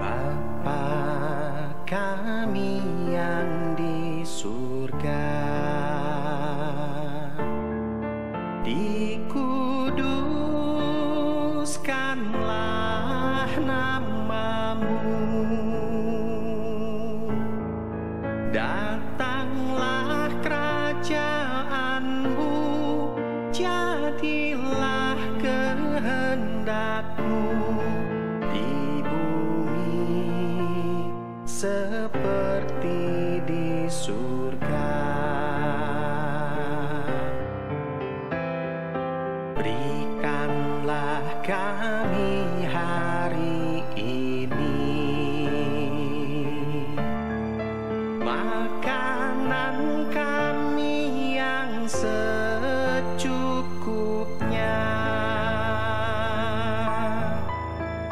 Bapa kami yang di surga, dikuduskanlah namamu, datanglah kerajaanmu, jadilah kehendakmu di bumi seperti di surga. Berikanlah kami hari ini makanan kami yang secukupnya.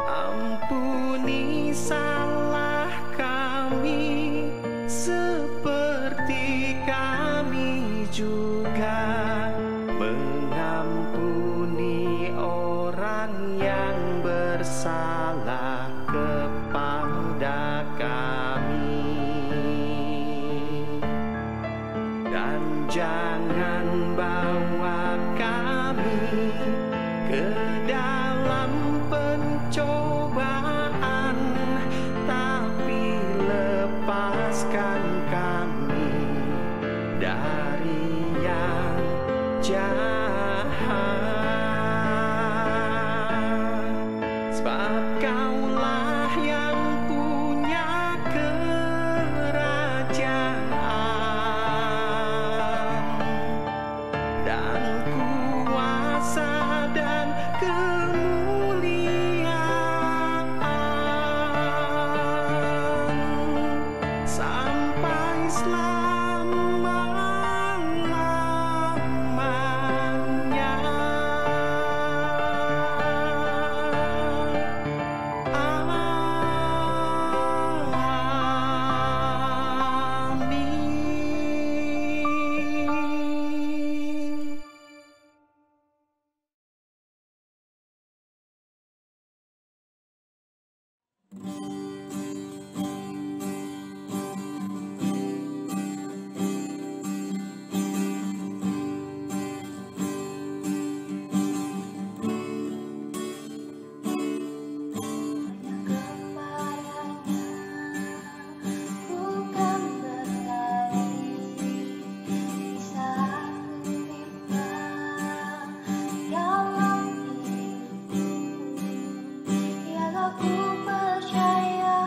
Ampuni salah kami seperti kami juga mengampuni orang yang bersalah kepada kami. Dan jangan bawa kami ke dalam pencobaan, tapi lepaskan kami dari yang jahat. Sebab Kaulah yang punya kerajaan dan kuasa dan kemuliaan sampai selama-lamanya. Amin. Bukan berlari di saat ku minta dalam hidupku, ialah ku percaya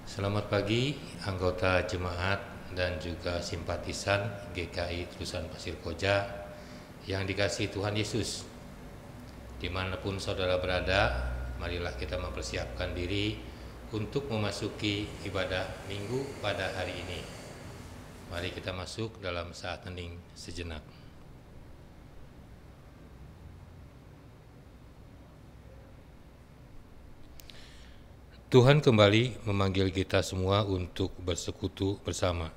Selamat pagi anggota jemaat dan juga simpatisan GKI Terusan Pasir Koja yang dikasihi Tuhan Yesus. Dimanapun saudara berada, marilah kita mempersiapkan diri untuk memasuki ibadah minggu pada hari ini. Mari kita masuk dalam saat hening sejenak. Tuhan kembali memanggil kita semua untuk bersekutu bersama.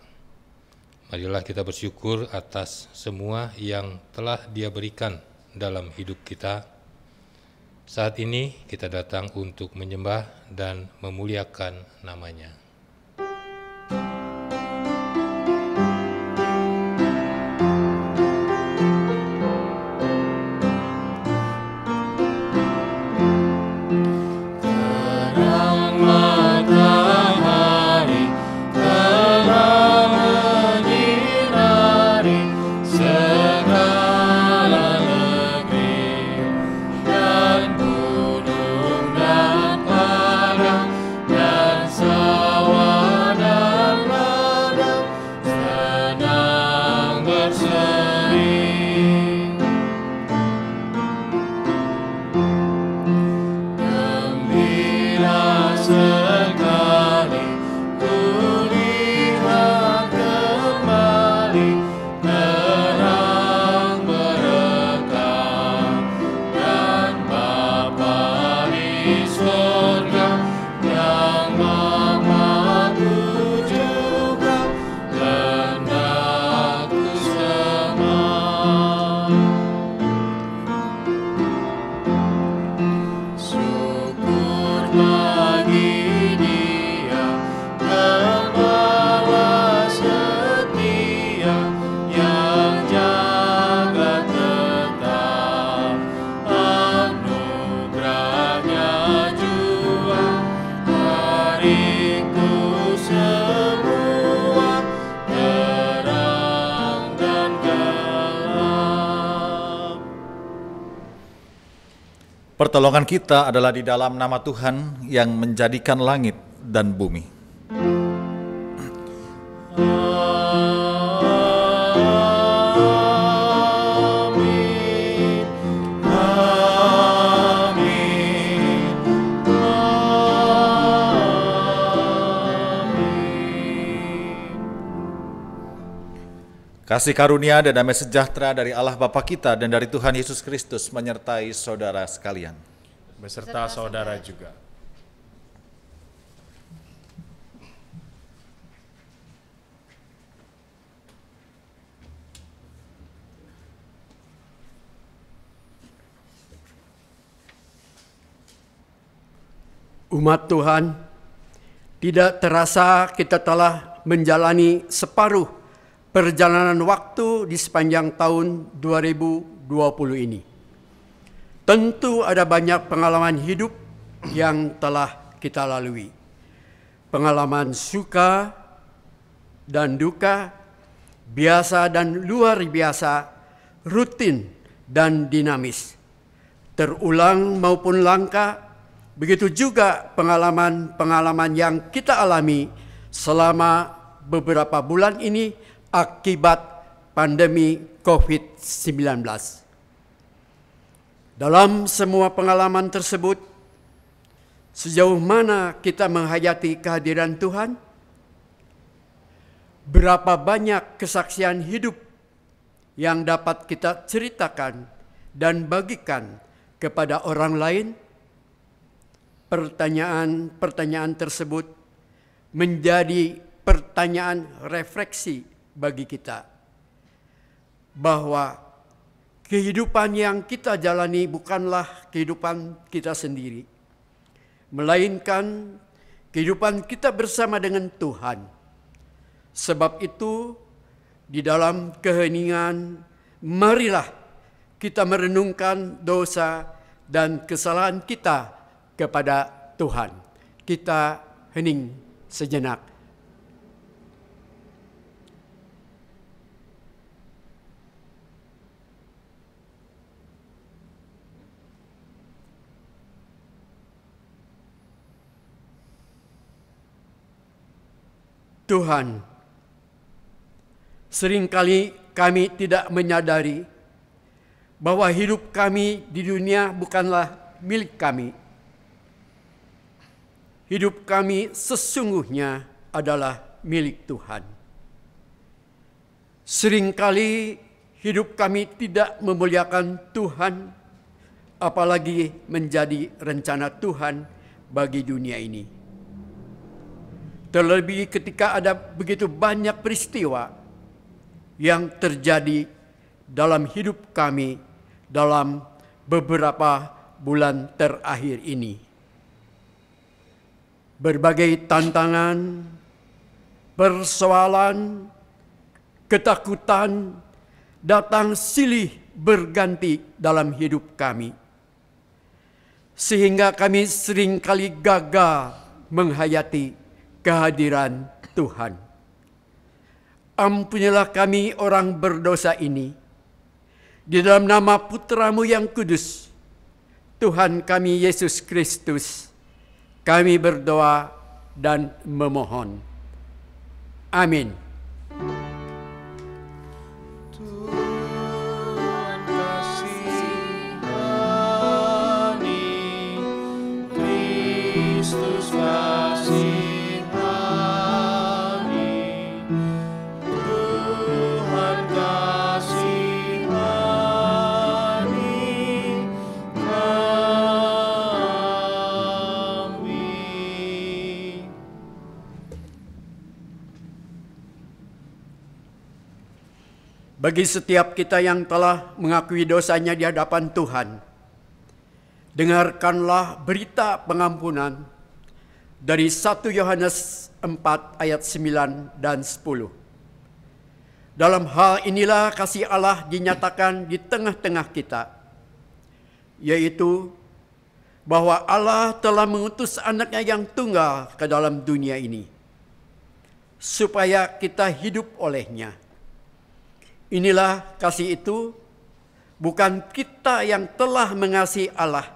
Marilah kita bersyukur atas semua yang telah Dia berikan dalam hidup kita. Saat ini kita datang untuk menyembah dan memuliakan nama-Nya. Pertolongan kita adalah di dalam nama Tuhan yang menjadikan langit dan bumi. Kasih karunia dan damai sejahtera dari Allah Bapa kita dan dari Tuhan Yesus Kristus menyertai saudara sekalian. Beserta saudara juga. Umat Tuhan, tidak terasa kita telah menjalani separuh perjalanan waktu di sepanjang tahun 2020 ini. Tentu ada banyak pengalaman hidup yang telah kita lalui. Pengalaman suka dan duka, biasa dan luar biasa, rutin dan dinamis, terulang maupun langka. Begitu juga pengalaman-pengalaman yang kita alami selama beberapa bulan ini akibat pandemi COVID-19. Dalam semua pengalaman tersebut, sejauh mana kita menghayati kehadiran Tuhan? Berapa banyak kesaksian hidup yang dapat kita ceritakan dan bagikan kepada orang lain? Pertanyaan-pertanyaan tersebut menjadi pertanyaan refleksi bagi kita, bahwa kehidupan yang kita jalani bukanlah kehidupan kita sendiri, melainkan kehidupan kita bersama dengan Tuhan. Sebab itu, di dalam keheningan, marilah kita merenungkan dosa dan kesalahan kita kepada Tuhan. Kita hening sejenak. Tuhan, seringkali kami tidak menyadari bahwa hidup kami di dunia bukanlah milik kami. Hidup kami sesungguhnya adalah milik Tuhan. Seringkali hidup kami tidak memuliakan Tuhan, apalagi menjadi rencana Tuhan bagi dunia ini. Terlebih ketika ada begitu banyak peristiwa yang terjadi dalam hidup kami dalam beberapa bulan terakhir ini. Berbagai tantangan, persoalan, ketakutan datang silih berganti dalam hidup kami. Sehingga kami seringkali gagal menghayati kehadiran Tuhan. Ampunilah kami orang berdosa ini. Di dalam nama Putra-Mu yang kudus, Tuhan kami Yesus Kristus, kami berdoa dan memohon. Amin. Tuhan kasihani, Kristus kasihani, Tuhan kasihani kami. Bagi setiap kita yang telah mengakui dosanya di hadapan Tuhan, dengarkanlah berita pengampunan dari 1 Yohanes 4 ayat 9 dan 10. Dalam hal inilah kasih Allah dinyatakan di tengah-tengah kita, yaitu bahwa Allah telah mengutus anaknya yang tunggal ke dalam dunia ini, supaya kita hidup olehnya. Inilah kasih itu, bukan kita yang telah mengasihi Allah,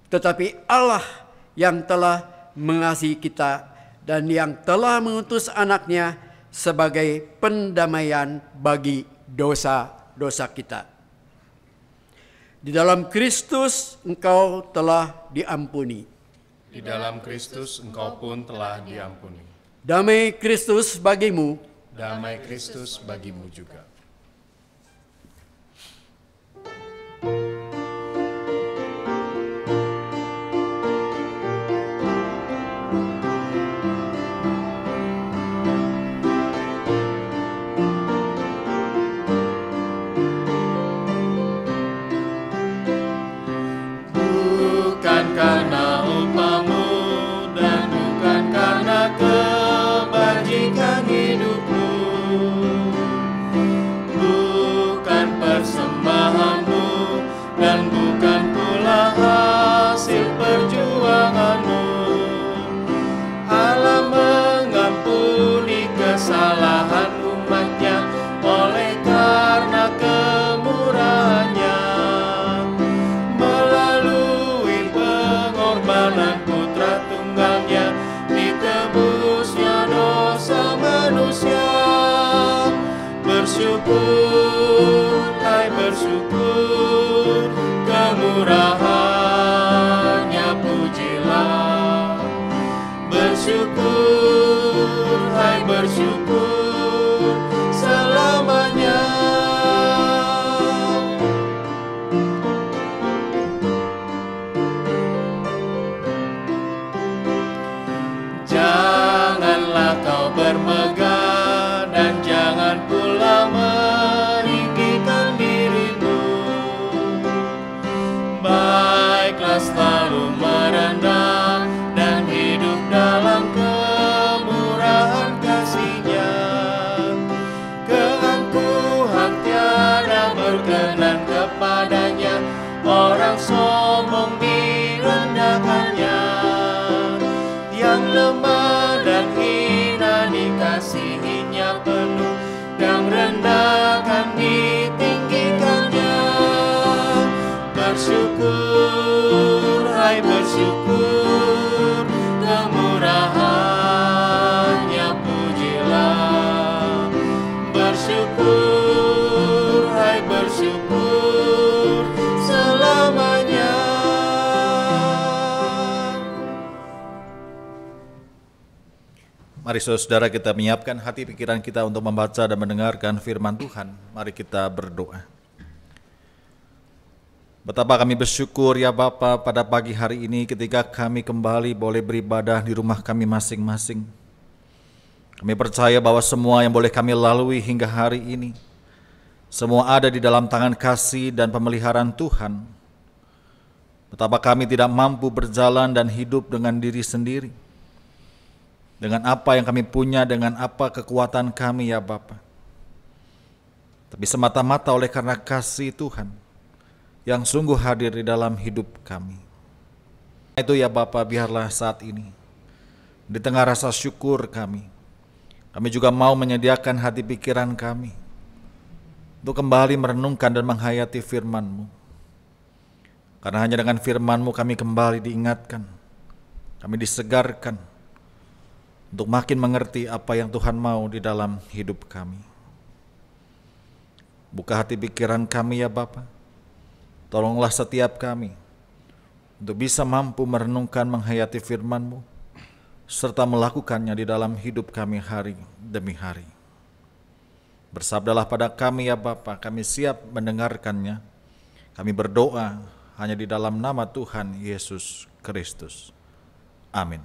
tetapi Allah yang telah mengasihi kita dan yang telah mengutus anaknya sebagai pendamaian bagi dosa-dosa kita. Di dalam Kristus engkau telah diampuni. Di dalam Kristus engkau pun telah diampuni. Damai Kristus bagimu. Damai Kristus bagimu juga. Bukan karena upahmu dan bukan karena kebajikan hidupmu, bukan persembahanmu dan bukan pula hasil perjuanganmu. Allah mengampuni kesalahan umatnya oleh karena kemurahannya, melalui pengorbanan Putra Tunggalnya ditebusnya dosa manusia. Bersyukur, hai bersyukur, kemurahannya pujilah. Bersyukur, hai bersyukur, selamanya. Janganlah kau bermegah dan jangan pula meninggikan dirimu. Baiklah selalu merendah dan hidup dalam kemurahan kasih-Nya. Keangkuhan tiada berkenan kepadanya, orang sombong direndahkannya. Yang lemah dan hina dikasihinya penuh, yang rendah akan ditinggikannya. Bersyukur, hai bersyukur, kemurahannya puji Mari saudara kita menyiapkan hati pikiran kita untuk membaca dan mendengarkan firman Tuhan. Mari kita berdoa. Betapa kami bersyukur ya Bapa pada pagi hari ini ketika kami kembali boleh beribadah di rumah kami masing-masing. Kami percaya bahwa semua yang boleh kami lalui hingga hari ini, semua ada di dalam tangan kasih dan pemeliharaan Tuhan. Betapa kami tidak mampu berjalan dan hidup dengan diri sendiri, dengan apa yang kami punya, dengan apa kekuatan kami ya Bapa. Tapi semata-mata oleh karena kasih Tuhan yang sungguh hadir di dalam hidup kami. Itu ya Bapa, biarlah saat ini di tengah rasa syukur kami juga mau menyediakan hati pikiran kami untuk kembali merenungkan dan menghayati firman-Mu. Karena hanya dengan firman-Mu kami kembali diingatkan, kami disegarkan untuk makin mengerti apa yang Tuhan mau di dalam hidup kami. Buka hati pikiran kami ya Bapa. Tolonglah setiap kami untuk bisa mampu merenungkan, menghayati firman-Mu, serta melakukannya di dalam hidup kami hari demi hari. Bersabdalah pada kami ya Bapa, kami siap mendengarkannya. Kami berdoa hanya di dalam nama Tuhan Yesus Kristus. Amin.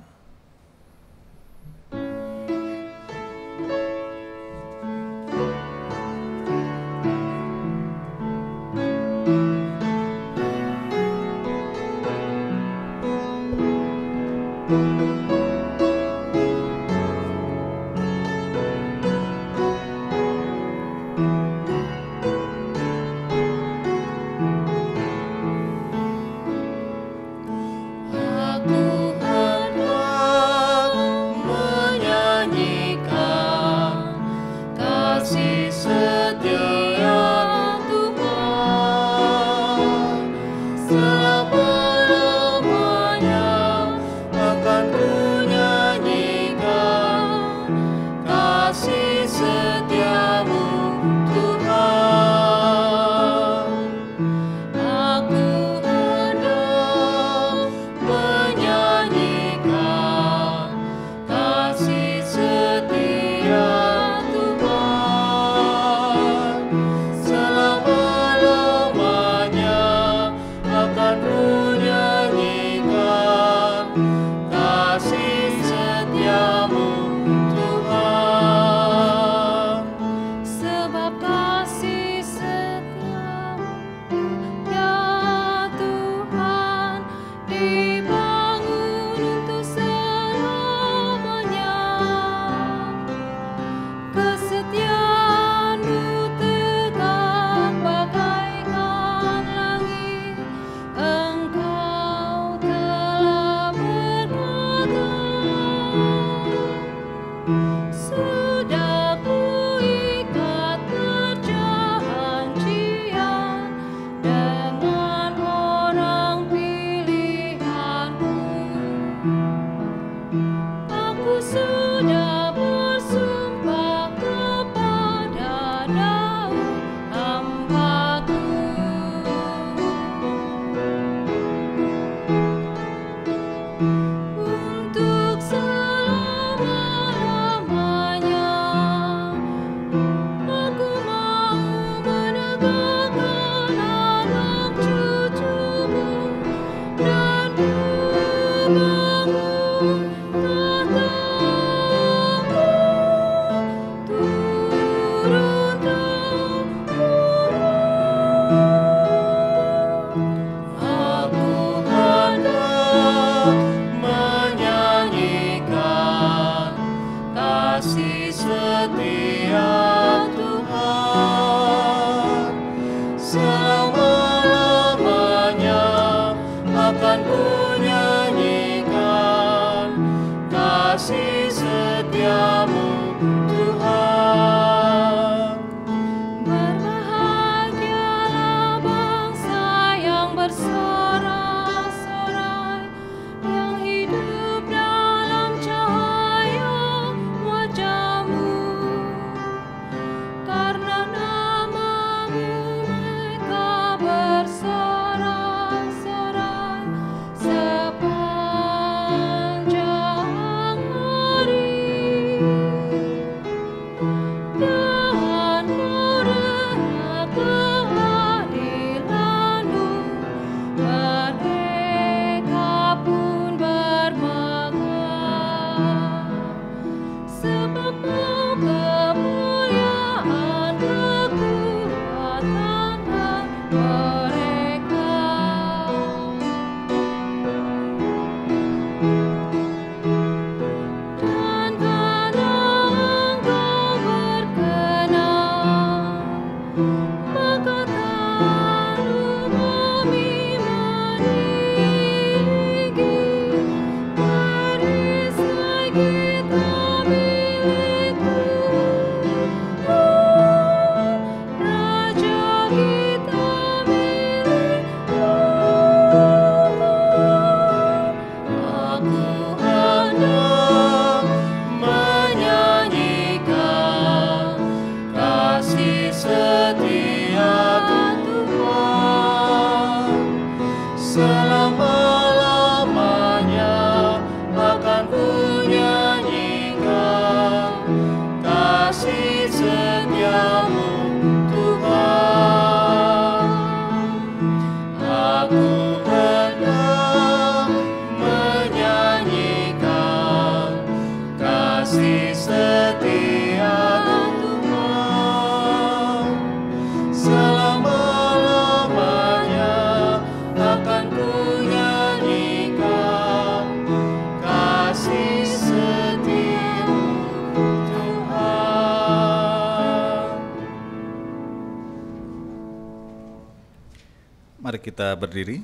kita berdiri.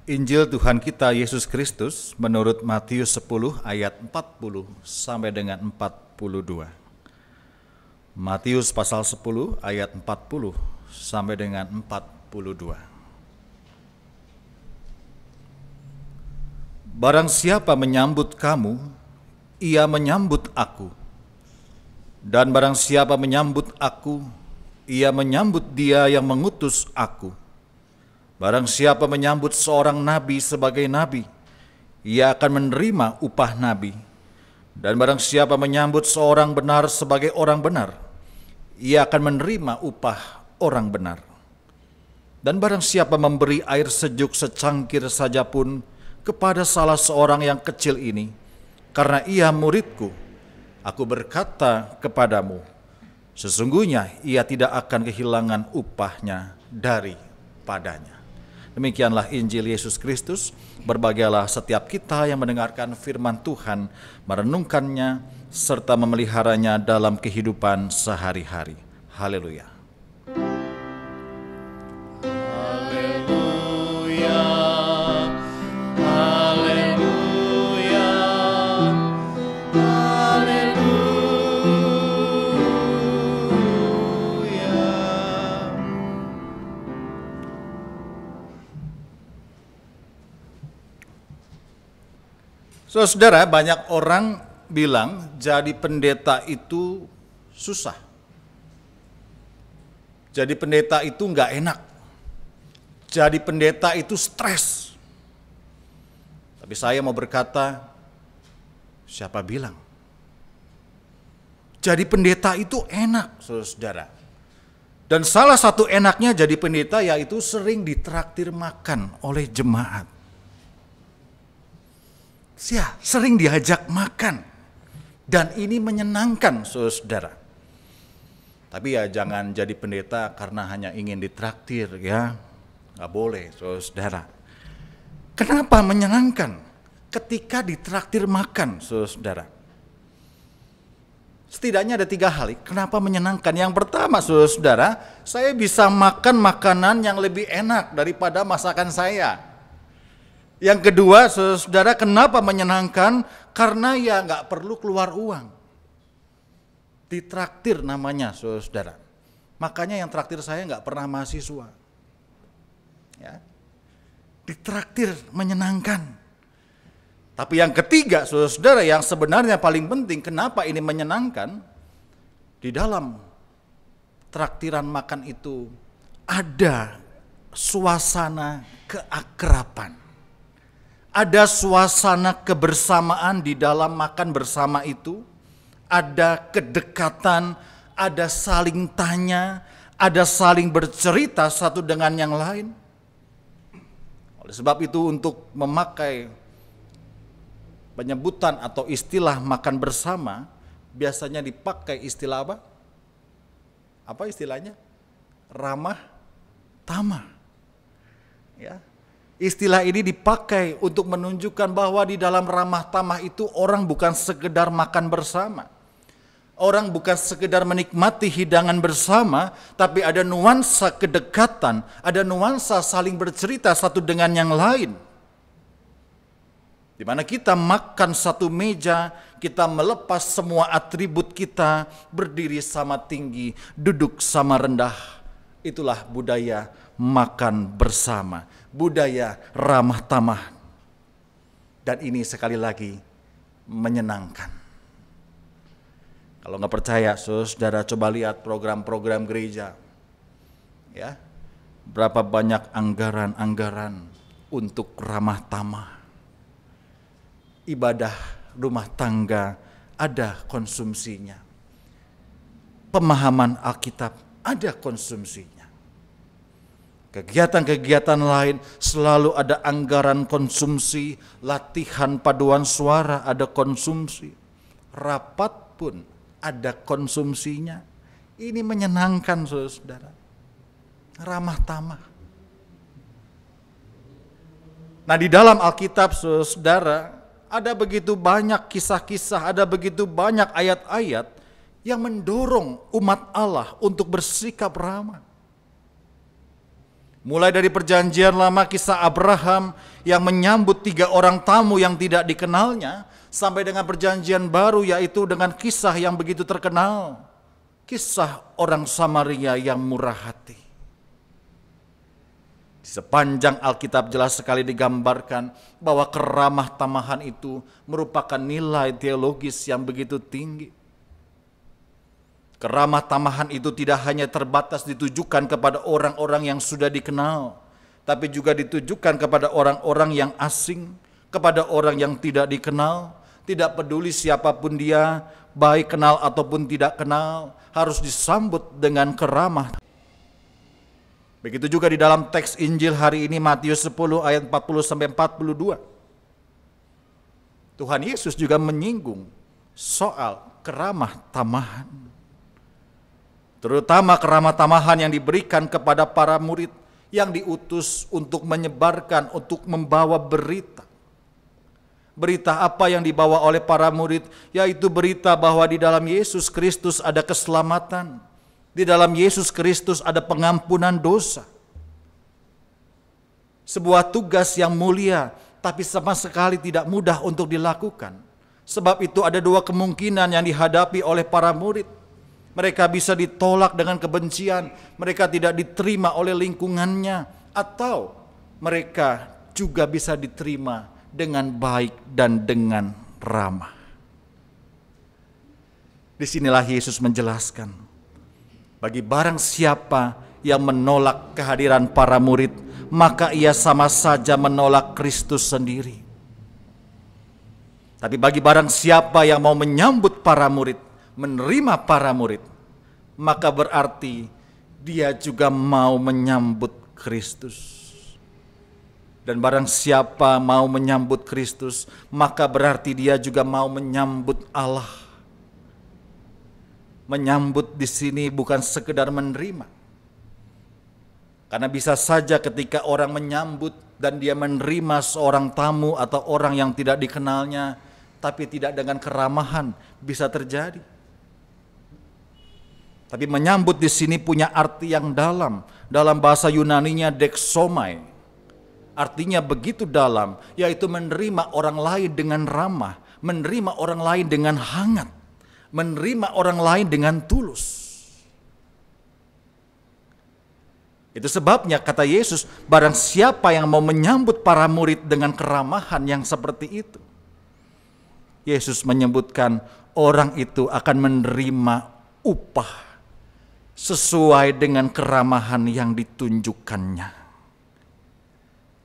Injil Tuhan kita Yesus Kristus menurut Matius 10 ayat 40 sampai dengan 42. Matius pasal 10 ayat 40 sampai dengan 42. Barang siapa menyambut kamu, ia menyambut aku. Dan barang siapa menyambut aku, ia menyambut dia yang mengutus aku. Barang siapa menyambut seorang nabi sebagai nabi, ia akan menerima upah nabi. Dan barang siapa menyambut seorang benar sebagai orang benar, ia akan menerima upah orang benar. Dan barang siapa memberi air sejuk secangkir saja pun kepada salah seorang yang kecil ini, karena ia muridku, aku berkata kepadamu, sesungguhnya ia tidak akan kehilangan upahnya daripadanya. Demikianlah Injil Yesus Kristus. Berbahagialah setiap kita yang mendengarkan firman Tuhan, merenungkannya, serta memeliharanya dalam kehidupan sehari-hari. Haleluya. Haleluya, haleluya, haleluya. Saudara, banyak orang bilang jadi pendeta itu susah. Jadi pendeta itu nggak enak. Jadi pendeta itu stres. Tapi saya mau berkata, siapa bilang? Jadi pendeta itu enak, saudara. Dan salah satu enaknya jadi pendeta yaitu sering ditraktir makan oleh jemaat. Sering diajak makan. Dan ini menyenangkan, saudara. Tapi ya jangan jadi pendeta karena hanya ingin ditraktir, ya. Nggak boleh, saudara. Kenapa menyenangkan ketika ditraktir makan, saudara? Setidaknya ada 3 hal. Kenapa menyenangkan? Yang pertama, saudara, saya bisa makan makanan yang lebih enak daripada masakan saya. Yang kedua, saudara, kenapa menyenangkan? Karena ya nggak perlu keluar uang. Ditraktir namanya, saudara. Makanya yang traktir saya nggak pernah mahasiswa. Ya. Ditraktir menyenangkan. Tapi yang ketiga, saudara, yang sebenarnya paling penting, kenapa ini menyenangkan? Di dalam traktiran makan itu ada suasana keakraban. Ada suasana kebersamaan di dalam makan bersama itu. Ada kedekatan, ada saling tanya, ada saling bercerita satu dengan yang lain. Oleh sebab itu untuk memakai penyebutan atau istilah makan bersama, biasanya dipakai istilah apa? Apa istilahnya? Ramah tamah. Ya. Istilah ini dipakai untuk menunjukkan bahwa di dalam ramah tamah itu orang bukan sekedar makan bersama. Orang bukan sekedar menikmati hidangan bersama, tapi ada nuansa kedekatan, ada nuansa saling bercerita satu dengan yang lain. Di mana kita makan satu meja, kita melepas semua atribut kita, berdiri sama tinggi, duduk sama rendah. Itulah budaya makan bersama, budaya ramah tamah. Dan ini sekali lagi menyenangkan. Kalau nggak percaya, saudara coba lihat program-program gereja. Ya, berapa banyak anggaran-anggaran untuk ramah tamah. Ibadah rumah tangga ada konsumsinya. Pemahaman Alkitab ada konsumsinya. Kegiatan-kegiatan lain selalu ada anggaran konsumsi, latihan paduan suara ada konsumsi. Rapat pun ada konsumsinya. Ini menyenangkan, saudara. Ramah tamah. Nah, di dalam Alkitab, saudara, ada begitu banyak kisah-kisah, ada begitu banyak ayat-ayat yang mendorong umat Allah untuk bersikap ramah. Mulai dari perjanjian lama kisah Abraham yang menyambut 3 orang tamu yang tidak dikenalnya, sampai dengan perjanjian baru yaitu dengan kisah yang begitu terkenal, kisah orang Samaria yang murah hati. Di sepanjang Alkitab jelas sekali digambarkan bahwa keramah tamahan itu merupakan nilai teologis yang begitu tinggi. Keramah tamahan itu tidak hanya terbatas ditujukan kepada orang-orang yang sudah dikenal, tapi juga ditujukan kepada orang-orang yang asing, kepada orang yang tidak dikenal, tidak peduli siapapun dia, baik kenal ataupun tidak kenal, harus disambut dengan keramah. Begitu juga di dalam teks Injil hari ini Matius 10 ayat 40-42. Tuhan Yesus juga menyinggung soal keramah tamahan. Terutama keramah tamahan yang diberikan kepada para murid yang diutus untuk menyebarkan, untuk membawa berita. Berita apa yang dibawa oleh para murid? Yaitu berita bahwa di dalam Yesus Kristus ada keselamatan. Di dalam Yesus Kristus ada pengampunan dosa. Sebuah tugas yang mulia, tapi sama sekali tidak mudah untuk dilakukan. Sebab itu ada 2 kemungkinan yang dihadapi oleh para murid. Mereka bisa ditolak dengan kebencian, mereka tidak diterima oleh lingkungannya, atau mereka juga bisa diterima dengan baik dan dengan ramah. Disinilah Yesus menjelaskan, bagi barang siapa yang menolak kehadiran para murid, maka ia sama saja menolak Kristus sendiri. Tapi bagi barang siapa yang mau menyambut para murid, menerima para murid, maka berarti dia juga mau menyambut Kristus. Dan barang siapa mau menyambut Kristus, maka berarti dia juga mau menyambut Allah. Menyambut di sini bukan sekedar menerima. Karena bisa saja ketika orang menyambut dan dia menerima seorang tamu atau orang yang tidak dikenalnya, tapi tidak dengan keramahan, bisa terjadi. Tapi menyambut di sini punya arti yang dalam. Dalam bahasa Yunaninya dexomai. Artinya begitu dalam, yaitu menerima orang lain dengan ramah, menerima orang lain dengan hangat, menerima orang lain dengan tulus. Itu sebabnya kata Yesus, barang siapa yang mau menyambut para murid dengan keramahan yang seperti itu, Yesus menyebutkan orang itu akan menerima upah sesuai dengan keramahan yang ditunjukkannya.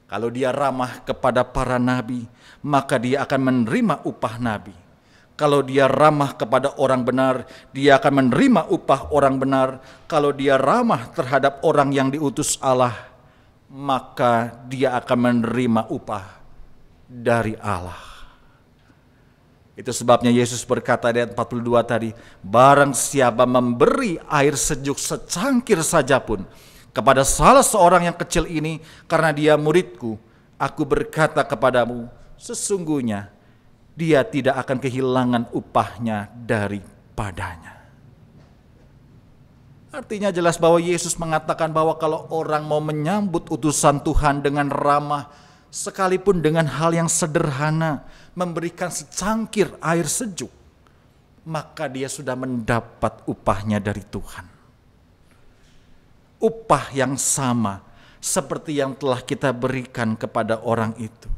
Kalau dia ramah kepada para nabi, maka dia akan menerima upah nabi. Kalau dia ramah kepada orang benar, dia akan menerima upah orang benar. Kalau dia ramah terhadap orang yang diutus Allah, maka dia akan menerima upah dari Allah. Itu sebabnya Yesus berkata di ayat 42 tadi, barang siapa memberi air sejuk secangkir saja pun kepada salah seorang yang kecil ini, karena dia muridku, aku berkata kepadamu, sesungguhnya dia tidak akan kehilangan upahnya daripadanya. Artinya jelas bahwa Yesus mengatakan bahwa kalau orang mau menyambut utusan Tuhan dengan ramah, sekalipun dengan hal yang sederhana, memberikan secangkir air sejuk, maka dia sudah mendapat upahnya dari Tuhan. Upah yang sama seperti yang telah kita berikan kepada orang itu.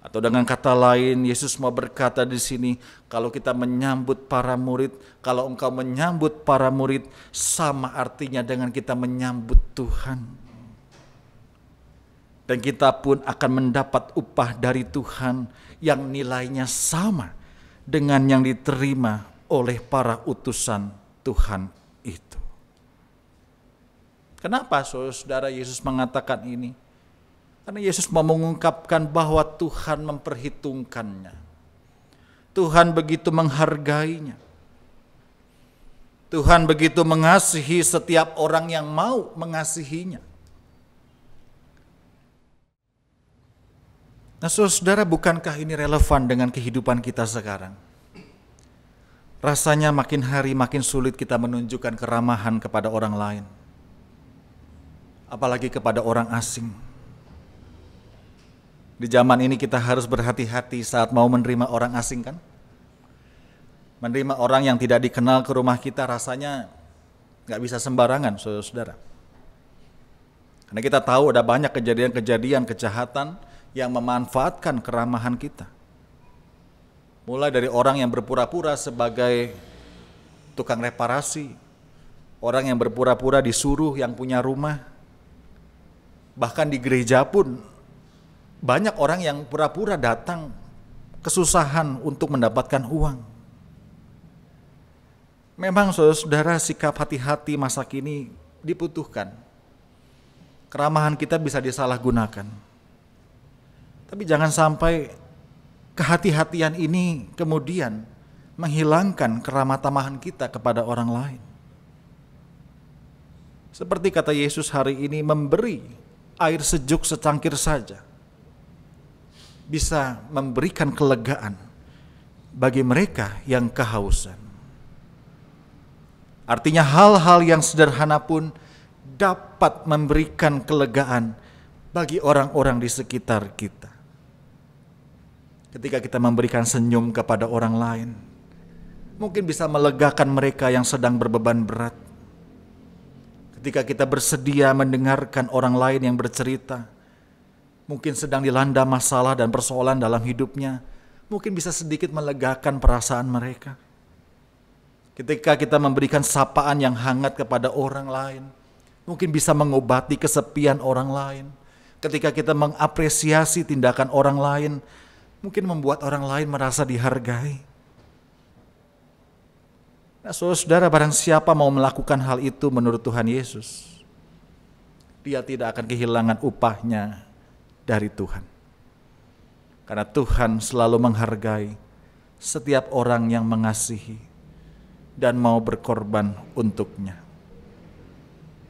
Atau dengan kata lain, Yesus mau berkata di sini, kalau kita menyambut para murid, kalau engkau menyambut para murid, sama artinya dengan kita menyambut Tuhan. Dan kita pun akan mendapat upah dari Tuhan yang nilainya sama dengan yang diterima oleh para utusan Tuhan itu. Kenapa saudara Yesus mengatakan ini? Karena Yesus mau mengungkapkan bahwa Tuhan memperhitungkannya. Tuhan begitu menghargainya. Tuhan begitu mengasihi setiap orang yang mau mengasihinya. Nah saudara, bukankah ini relevan dengan kehidupan kita sekarang? Rasanya makin hari makin sulit kita menunjukkan keramahan kepada orang lain. apalagi kepada orang asing. Di zaman ini kita harus berhati-hati saat mau menerima orang asing kan? Menerima orang yang tidak dikenal ke rumah kita rasanya nggak bisa sembarangan, saudara-saudara. Karena kita tahu ada banyak kejadian-kejadian kejahatan yang memanfaatkan keramahan kita. Mulai dari orang yang berpura-pura sebagai tukang reparasi, orang yang berpura-pura disuruh yang punya rumah, bahkan di gereja pun banyak orang yang pura-pura datang kesusahan untuk mendapatkan uang. Memang saudara-saudara, sikap hati-hati masa kini dibutuhkan. Keramahan kita bisa disalahgunakan. Tapi jangan sampai kehati-hatian ini kemudian menghilangkan keramah tamahan kita kepada orang lain. Seperti kata Yesus hari ini, memberi air sejuk secangkir saja bisa memberikan kelegaan bagi mereka yang kehausan. Artinya hal-hal yang sederhana pun dapat memberikan kelegaan bagi orang-orang di sekitar kita. Ketika kita memberikan senyum kepada orang lain, mungkin bisa melegakan mereka yang sedang berbeban berat. Ketika kita bersedia mendengarkan orang lain yang bercerita, mungkin sedang dilanda masalah dan persoalan dalam hidupnya, mungkin bisa sedikit melegakan perasaan mereka. Ketika kita memberikan sapaan yang hangat kepada orang lain, mungkin bisa mengobati kesepian orang lain. Ketika kita mengapresiasi tindakan orang lain, mungkin membuat orang lain merasa dihargai. Nah, saudara, barang siapa mau melakukan hal itu menurut Tuhan Yesus, dia tidak akan kehilangan upahnya dari Tuhan. Karena Tuhan selalu menghargai setiap orang yang mengasihi dan mau berkorban untuknya.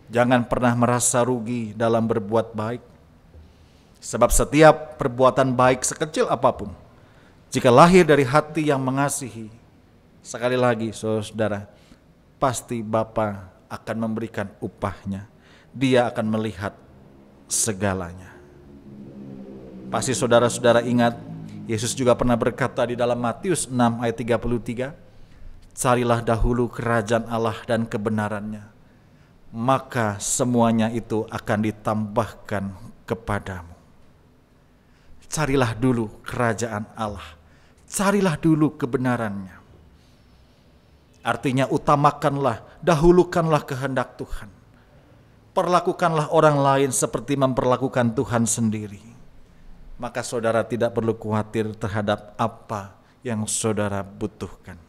Jangan pernah merasa rugi dalam berbuat baik, sebab setiap perbuatan baik sekecil apapun, jika lahir dari hati yang mengasihi, sekali lagi saudara, pasti Bapa akan memberikan upahnya. Dia akan melihat segalanya. Pasti saudara-saudara ingat, Yesus juga pernah berkata di dalam Matius 6 ayat 33, carilah dahulu kerajaan Allah dan kebenarannya, maka semuanya itu akan ditambahkan kepadamu. Carilah dulu kerajaan Allah, carilah dulu kebenarannya. Artinya utamakanlah, dahulukanlah kehendak Tuhan. Perlakukanlah orang lain seperti memperlakukan Tuhan sendiri. Maka saudara tidak perlu khawatir terhadap apa yang saudara butuhkan.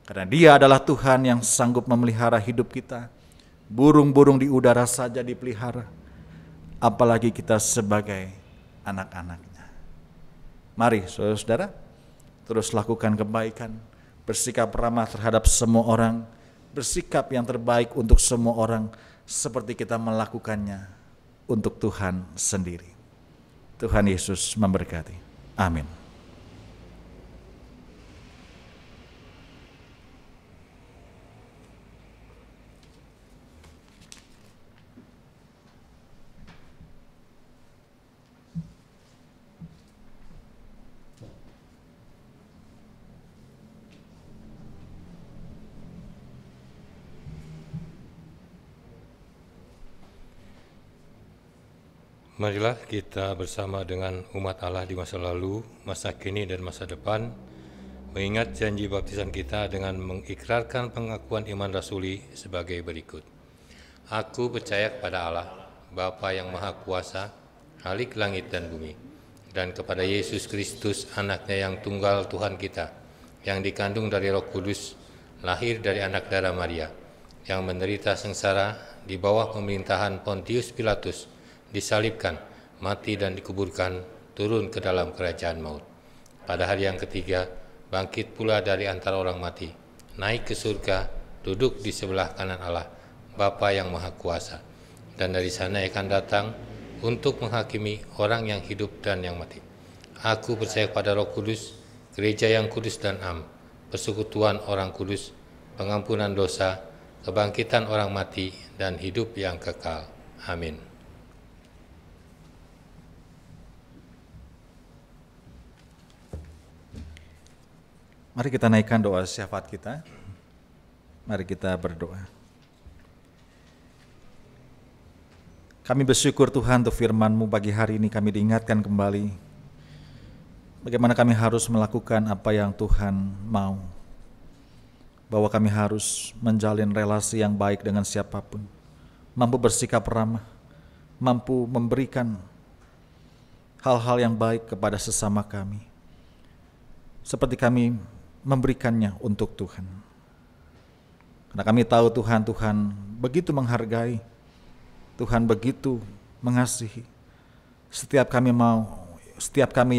Karena Dia adalah Tuhan yang sanggup memelihara hidup kita. Burung-burung di udara saja dipelihara, apalagi kita sebagai anak-anaknya. Mari saudara-saudara, terus lakukan kebaikan, bersikap ramah terhadap semua orang, bersikap yang terbaik untuk semua orang, seperti kita melakukannya untuk Tuhan sendiri. Tuhan Yesus memberkati. Amin. Marilah kita bersama dengan umat Allah di masa lalu, masa kini dan masa depan, mengingat janji baptisan kita dengan mengikrarkan pengakuan iman rasuli sebagai berikut. Aku percaya kepada Allah, Bapa yang Maha Kuasa, Khalik langit dan bumi, dan kepada Yesus Kristus, anaknya yang tunggal Tuhan kita, yang dikandung dari Roh Kudus, lahir dari anak darah Maria, yang menderita sengsara di bawah pemerintahan Pontius Pilatus, disalibkan, mati dan dikuburkan, turun ke dalam kerajaan maut. Pada hari yang ketiga, bangkit pula dari antara orang mati, naik ke surga, duduk di sebelah kanan Allah, Bapa yang Maha Kuasa, dan dari sana akan datang untuk menghakimi orang yang hidup dan yang mati. Aku percaya pada Roh Kudus, gereja yang kudus dan am, persekutuan orang kudus, pengampunan dosa, kebangkitan orang mati, dan hidup yang kekal. Amin. Mari kita naikkan doa syafaat kita. Mari kita berdoa. Kami bersyukur Tuhan untuk firman-Mu pagi hari ini kami diingatkan kembali bagaimana kami harus melakukan apa yang Tuhan mau. Bahwa kami harus menjalin relasi yang baik dengan siapapun. Mampu bersikap ramah, mampu memberikan hal-hal yang baik kepada sesama kami. Seperti kami memberikannya untuk Tuhan. Karena kami tahu Tuhan begitu menghargai, Tuhan begitu mengasihi. Setiap kami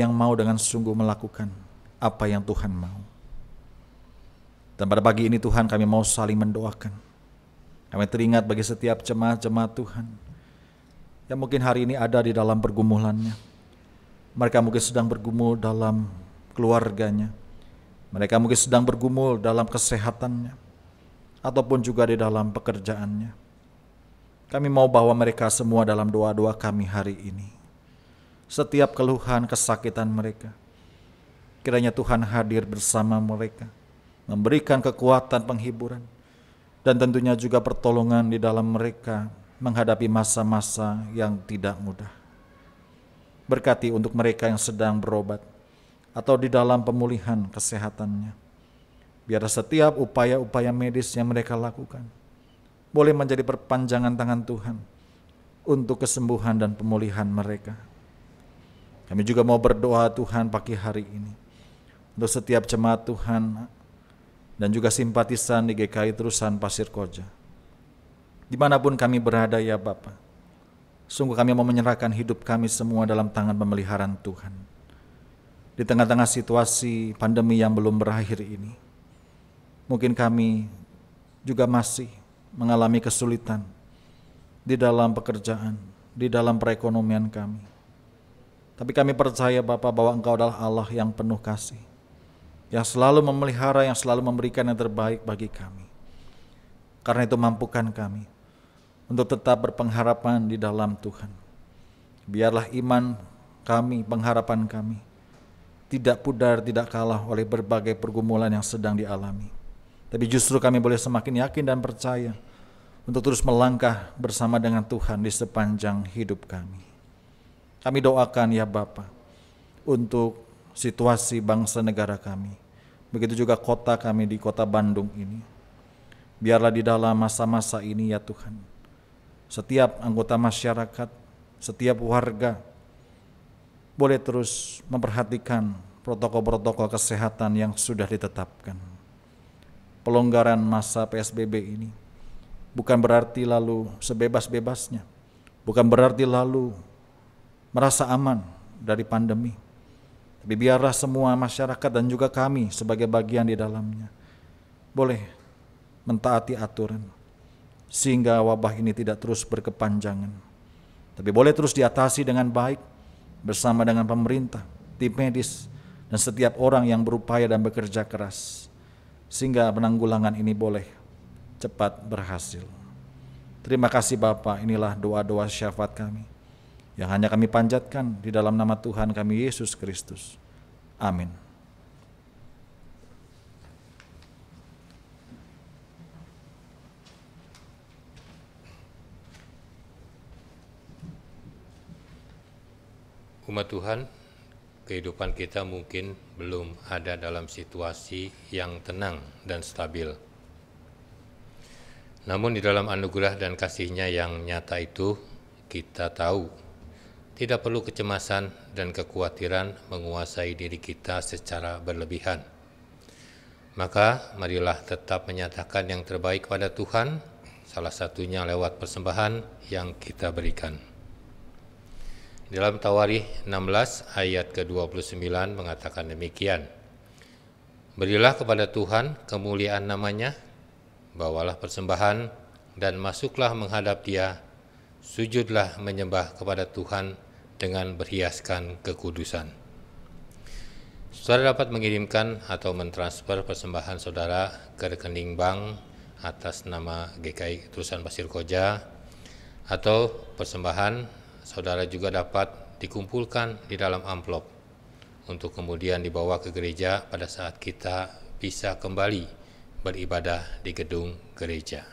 yang mau dengan sungguh melakukan apa yang Tuhan mau. Dan pada pagi ini Tuhan kami mau saling mendoakan. Kami teringat bagi setiap jemaat-jemaat Tuhan yang mungkin hari ini ada di dalam pergumulannya. Mereka mungkin sedang bergumul dalam keluarganya. Mereka mungkin sedang bergumul dalam kesehatannya. Ataupun juga di dalam pekerjaannya. Kami mau bawa mereka semua dalam doa-doa kami hari ini. Setiap keluhan, kesakitan mereka, kiranya Tuhan hadir bersama mereka, memberikan kekuatan, penghiburan, dan tentunya juga pertolongan di dalam mereka menghadapi masa-masa yang tidak mudah. Berkati untuk mereka yang sedang berobat atau di dalam pemulihan kesehatannya. Biar setiap upaya-upaya medis yang mereka lakukan boleh menjadi perpanjangan tangan Tuhan untuk kesembuhan dan pemulihan mereka. Kami juga mau berdoa Tuhan pagi hari ini untuk setiap jemaat Tuhan dan juga simpatisan di GKI Terusan Pasir Koja. Dimanapun kami berada ya Bapa, sungguh kami mau menyerahkan hidup kami semua dalam tangan pemeliharaan Tuhan. Di tengah-tengah situasi pandemi yang belum berakhir ini, mungkin kami juga masih mengalami kesulitan di dalam pekerjaan, di dalam perekonomian kami. Tapi kami percaya Bapa bahwa Engkau adalah Allah yang penuh kasih, yang selalu memelihara, yang selalu memberikan yang terbaik bagi kami. Karena itu mampukan kami untuk tetap berpengharapan di dalam Tuhan. Biarlah iman kami, pengharapan kami tidak pudar, tidak kalah oleh berbagai pergumulan yang sedang dialami. Tapi justru kami boleh semakin yakin dan percaya untuk terus melangkah bersama dengan Tuhan di sepanjang hidup kami. Kami doakan ya Bapa untuk situasi bangsa negara kami. Begitu juga kota kami di kota Bandung ini. Biarlah di dalam masa-masa ini ya Tuhan, setiap anggota masyarakat, setiap warga boleh terus memperhatikan protokol-protokol kesehatan yang sudah ditetapkan. Pelonggaran masa PSBB ini bukan berarti lalu sebebas-bebasnya, bukan berarti lalu merasa aman dari pandemi. Tapi biarlah semua masyarakat dan juga kami sebagai bagian di dalamnya boleh mentaati aturan sehingga wabah ini tidak terus berkepanjangan, tapi boleh terus diatasi dengan baik bersama dengan pemerintah, tim medis, dan setiap orang yang berupaya dan bekerja keras sehingga penanggulangan ini boleh cepat berhasil. Terima kasih Bapa, inilah doa-doa syafaat kami yang hanya kami panjatkan di dalam nama Tuhan kami Yesus Kristus. Amin. Umat Tuhan, kehidupan kita mungkin belum ada dalam situasi yang tenang dan stabil. Namun di dalam anugerah dan kasih-Nya yang nyata itu, kita tahu tidak perlu kecemasan dan kekhawatiran menguasai diri kita secara berlebihan. Maka marilah tetap menyatakan yang terbaik pada Tuhan, salah satunya lewat persembahan yang kita berikan. Dalam Tawarikh 16 ayat ke-29 mengatakan demikian. Berilah kepada Tuhan kemuliaan namanya, bawalah persembahan dan masuklah menghadap Dia, sujudlah menyembah kepada Tuhan dengan berhiaskan kekudusan. Saudara dapat mengirimkan atau mentransfer persembahan saudara ke rekening bank atas nama GKI Terusan Pasir Koja Atau persembahan saudara juga dapat dikumpulkan di dalam amplop untuk kemudian dibawa ke gereja pada saat kita bisa kembali beribadah di gedung gereja.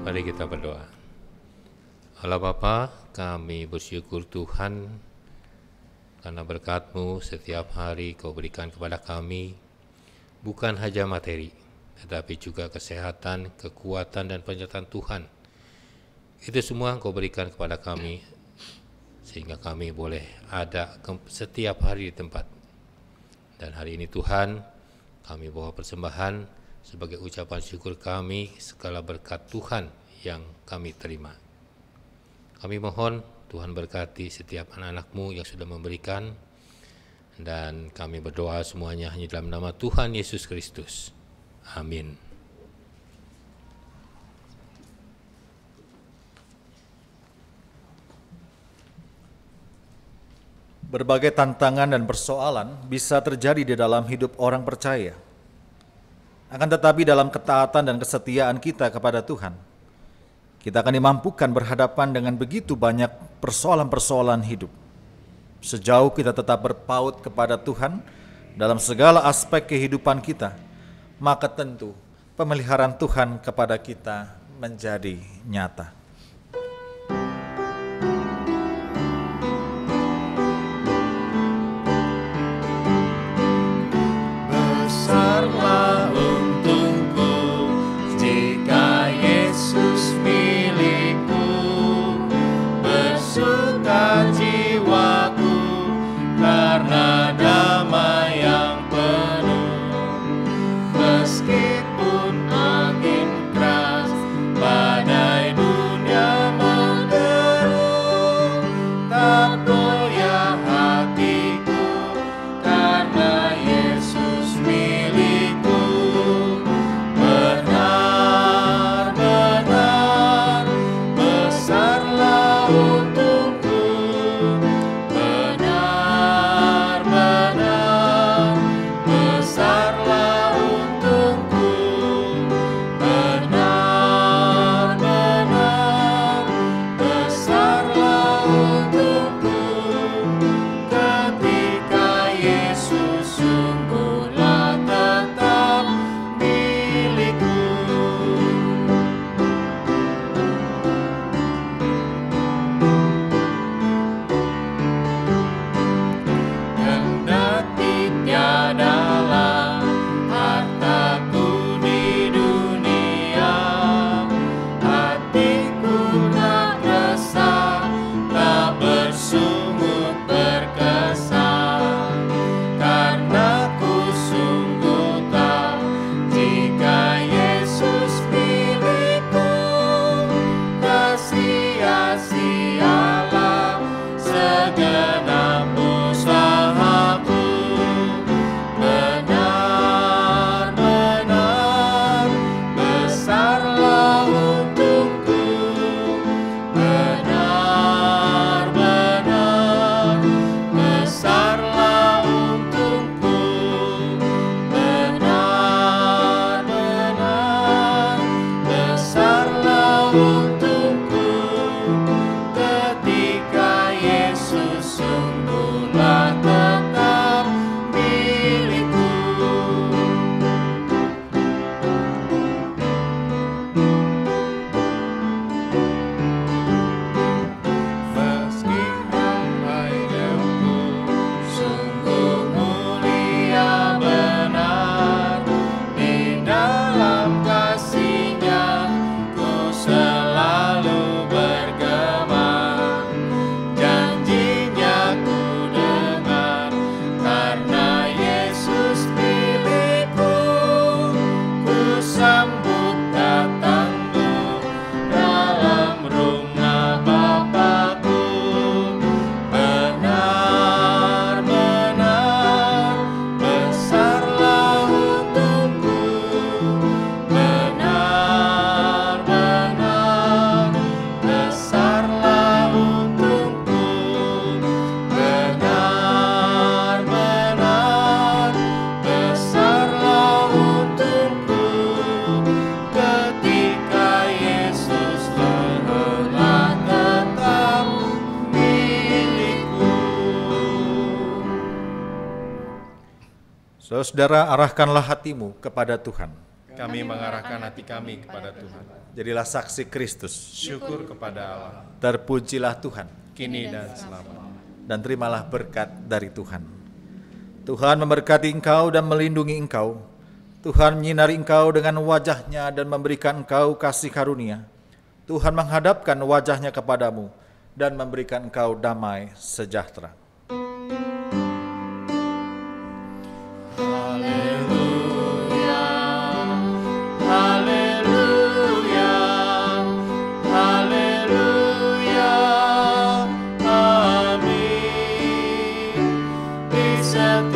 Mari kita berdoa. Allah Bapa, kami bersyukur Tuhan karena berkat-Mu setiap hari Kau berikan kepada kami bukan hanya materi, tetapi juga kesehatan, kekuatan, dan penyertaan Tuhan. Itu semua Kau berikan kepada kami sehingga kami boleh ada setiap hari di tempat. Dan hari ini Tuhan, kami bawa persembahan sebagai ucapan syukur kami segala berkat Tuhan yang kami terima. Kami mohon Tuhan berkati setiap anak-anak-Mu yang sudah memberikan, dan kami berdoa semuanya hanya dalam nama Tuhan Yesus Kristus. Amin. Berbagai tantangan dan persoalan bisa terjadi di dalam hidup orang percaya. Akan tetapi dalam ketaatan dan kesetiaan kita kepada Tuhan, kita akan dimampukan berhadapan dengan begitu banyak persoalan-persoalan hidup. Sejauh kita tetap berpaut kepada Tuhan dalam segala aspek kehidupan kita, maka tentu pemeliharaan Tuhan kepada kita menjadi nyata. Besarlah untungku jika Yesus milikku, bersuka jiwaku karena damai yang penuh. Meskipun angin keras, badai dunia menderu, tak goyah hatiku karena Yesus milikku. Benar-benar besarlah untungku Saudara, arahkanlah hatimu kepada Tuhan. Kami mengarahkan hati kami kepada Tuhan. Jadilah saksi Kristus. Syukur kepada Allah, Terpujilah Tuhan. kini dan selamanya. Dan terimalah berkat dari Tuhan. Tuhan memberkati engkau dan melindungi engkau. Tuhan menyinari engkau dengan wajah-Nya dan memberikan engkau kasih karunia. Tuhan menghadapkan wajah-Nya kepadamu dan memberikan engkau damai sejahtera. Amin. Di setiap